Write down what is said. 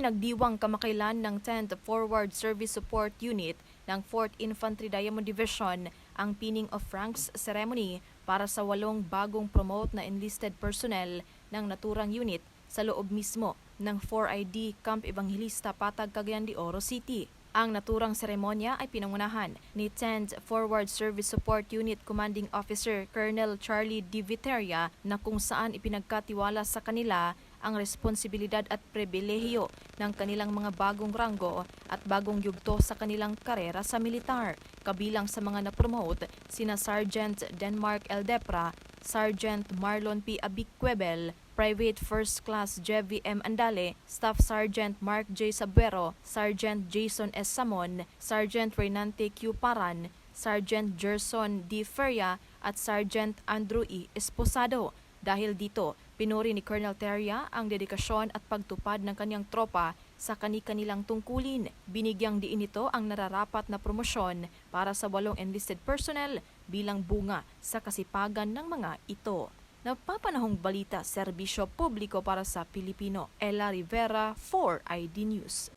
Ipinagdiwang kamakailan ng 10th Forward Service Support Unit ng 4th Infantry Diamond Division ang pinning of ranks ceremony para sa 8 bagong promote na enlisted personnel ng naturang unit sa loob mismo ng 4ID Camp Evangelista Patag, Cagayan de Oro City. Ang naturang seremonya ay pinangunahan ni 10th Forward Service Support Unit Commanding Officer Colonel Charlie D. Viteria na kung saan ipinagkatiwala sa kanila ang responsibilidad at pribilehiyo ng kanilang mga bagong ranggo at bagong yugto sa kanilang karera sa militar. Kabilang sa mga na-promote sina Sergeant Denmark L. Depra, Sergeant Marlon P. Abiquebel, Private First Class Jevy M. Andale, Staff Sergeant Mark J. Sabuero, Sergeant Jason S. Samon, Sergeant Renante Q. Paran, Sergeant Gerson D. Feria at Sergeant Andrew E. Esposado. Dahil dito, pinuri ni Colonel Teria ang dedikasyon at pagtupad ng kanyang tropa sa kani-kanilang tungkulin. Binigyang diin ito ang nararapat na promosyon para sa 8 enlisted personnel bilang bunga sa kasipagan ng mga ito. Napapanahong balita, serbisyo publiko para sa Pilipino. Ella Rivera, 4ID News.